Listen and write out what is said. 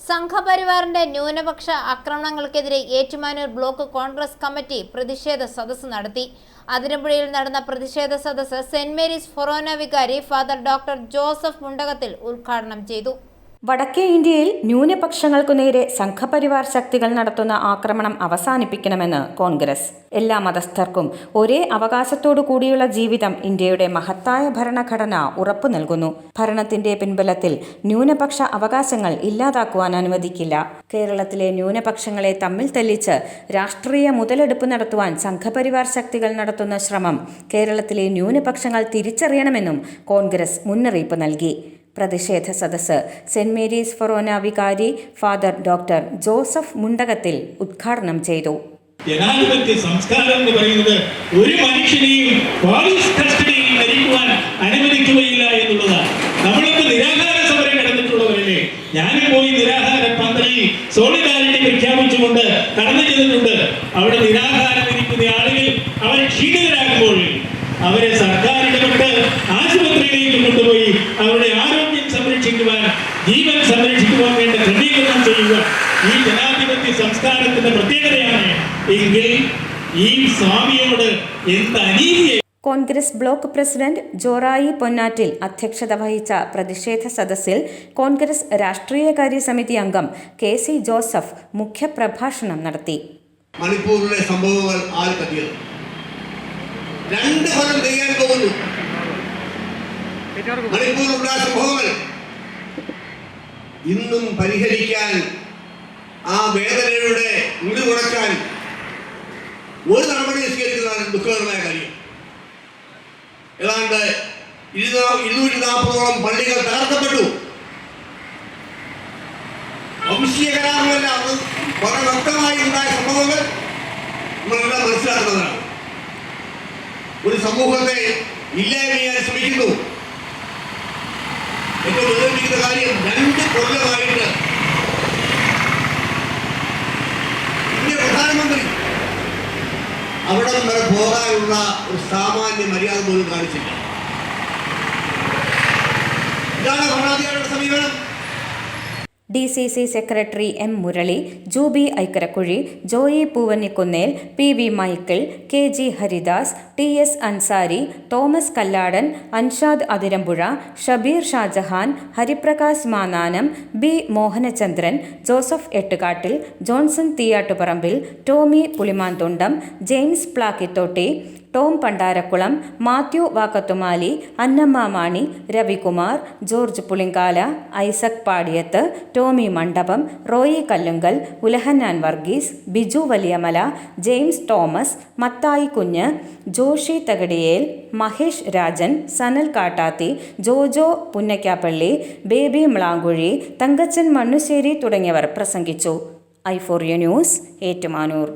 സംഘപരിവാറിന്റെ ന്യൂനപക്ഷ ആക്രമണങ്ങൾക്കെതിരെ Ettumanoor block Congress committee പ്രതിഷേധ സദസ്സ് നടത്തി. അതിരമ്പുഴയിൽ നടന്ന പ്രതിഷേധ സദസ്സ് സെന്റ് മേരീസ് ഫൊറോന വികാരി ഫാദർ ഡോക്ടർ ജോസഫ് മുണ്ടകത്തിൽ ഉദ്ഘാടനം ചെയ്തു. വടക്കേ ഇന്ത്യയിൽ ന്യൂനപക്ഷങ്ങൾക്കു നേരെ സംഘപരിവാർ ശക്തികൾ നടത്തുന്ന ആക്രമണം അവസാനിപ്പിക്കണമെന്ന് കോൺഗ്രസ്. എല്ലാ മതസ്ഥർക്കും ഒരേ അവകാശത്തോടു കൂടിയുള്ള ജീവിതം ഇന്ത്യയുടെ മഹത്തായ ഭരണഘടന ഉറപ്പു നൽകുന്നു. ഭരണത്തിന്റെ പിൻബലത്തിൽ ന്യൂനപക്ഷ അവകാശങ്ങൾ ഇല്ലാതാക്കുവാൻ അനുവദിക്കില്ല. കേരളത്തിലെ ന്യൂനപക്ഷങ്ങളെ തമ്മിൽ തെല്ലിച്ച് രാഷ്ട്രീയ മുതലെടുപ്പ് നടത്തുവാൻ സംഘപരിവാർ ശക്തികൾ നടത്തുന്ന ശ്രമം കേരളത്തിലെ ന്യൂനപക്ഷങ്ങൾ തിരിച്ചറിയണമെന്നും കോൺഗ്രസ് മുന്നറിയിപ്പ് നൽകി. പ്രതിഷേധ സദസ്സ് സെന്റ് മേരീസ് ഫൊറോന വികാരി ഫാദർ ഡോക്ടർ ജോസഫ് മുണ്ടകത്തിൽ ഉദ്ഘാടനം ചെയ്തു. ജനാധിപത്യ സംസ്കാരം എന്ന് പറയുന്നത് ഒരു മനുഷ്യനെയും പോലീസ് കസ്റ്റഡിയിൽ മരിക്കുവാൻ അനുവദിക്കുകയില്ല എന്നുള്ളതാണ്. നമ്മളിപ്പോ നിരാഹാര സമരം നടന്നിട്ടുള്ളവരല്ലേ? ഞാനും പോയി നിരാഹാര പന്തലിൽ സോളിഡാരിറ്റി പ്രഖ്യാപിച്ചുകൊണ്ട് കടന്നു ചെന്നിട്ടുണ്ട്. അവിടെ നിരാഹാരം ഇരിക്കുന്ന ആളുകൾ അവർ ക്ഷീണിതരാകുമ്പോൾ അവരെ സർക്കാർ ഇടപെട്ട് ആശുപത്രിയിലേക്ക് കൊണ്ടുപോയി അവരുടെ ആരോഗ്യം സംരക്ഷിക്കുവാൻ, ജീവൻ സംരക്ഷിക്കുവാൻ വേണ്ട ക്രമീകരണം ചെയ്യുക ഈ ജനാധിപത്യ സംസ്കാരത്തിന്റെ പ്രത്യേകതയാണ്. എങ്കിൽ ഈ സ്വാമിയോട് എന്ത് അനീതിയെ. കോൺഗ്രസ് ബ്ലോക്ക് പ്രസിഡന്റ് ജോറായി പൊന്നാറ്റിൽ അധ്യക്ഷത വഹിച്ച പ്രതിഷേധ സദസ്സിൽ കോൺഗ്രസ് രാഷ്ട്രീയകാര്യ സമിതി അംഗം KC ജോസഫ് മുഖ്യപ്രഭാഷണം നടത്തി. മണിപ്പൂരിലെ സംഭവങ്ങൾ ആൾക്കത്തിയത് 2 കൊല്ലം ചെയ്യാൻ പോകുന്നു. മണിപ്പൂരിലുണ്ടായ സംഭവങ്ങൾ ഇന്നും പരിഹരിക്കാൻ, ആ വേദനയുടെ മുടി കുറയ്ക്കാൻ ഒരു നടപടി സ്വീകരിക്കുന്നതാണ് ദുഃഖകരമായ കാര്യം. ഏതാണ്ട് 240ഓളം പള്ളികൾ തകർക്കപ്പെട്ടു. വംശീയ കലാപമല്ല, അത് വളരെ വ്യക്തമായി ഉണ്ടായ സംഭവങ്ങൾ നമ്മളെല്ലാം മനസ്സിലാക്കുന്നതാണ്. ഒരു സമൂഹത്തെ ഇല്ലായ്മ ചെയ്യാൻ ശ്രമിക്കുന്നു. ഏറ്റവും വേദനിപ്പിക്കുന്ന കാര്യം 2 കൊല്ലമായിട്ട് ഇന്ത്യ പ്രധാനമന്ത്രി അവിടെ വരെ പോകാനുള്ള ഒരു സാമാന്യ മര്യാദ പോലും കാണിച്ചില്ല. ഇതാണ് ഭരണാധികാരിയുടെ സമീപനം. DCC secretary M Murali, Jubi Aikkarakuzhi, Joy Poovannikkunnel, PV Michael, KG Haridas, TS Ansari, Thomas Kalladan, Anshad Athirampuzha, Shabeer Shajahan, Hariprakash Mannanam, B Mohanachandran, Joseph Ettukattil, Johnson Theeyattuparambil, Tomy Pulimanthundam, James Plakkithotti, Tom Pandarakkulam, Mathew Vakkathumali, Annamma Mani, Ravikumar, George Pulinkala, Isaac Padiyath, Tomy Mandapam, Roy Kallunkal, Ulahannan Varghese, Biju Valiyamala, James Thomas, Mathai Kunju, Joshy Thakadiyel, Mahesh Rajan, Sanal Kattathi, Jojo Punnakkappally, Baby Mlankuzhi, Thankachan Mannusseri തുടങ്ങിയവർ പ്രസംഗിച്ചു. i4u news, Ettumanoor.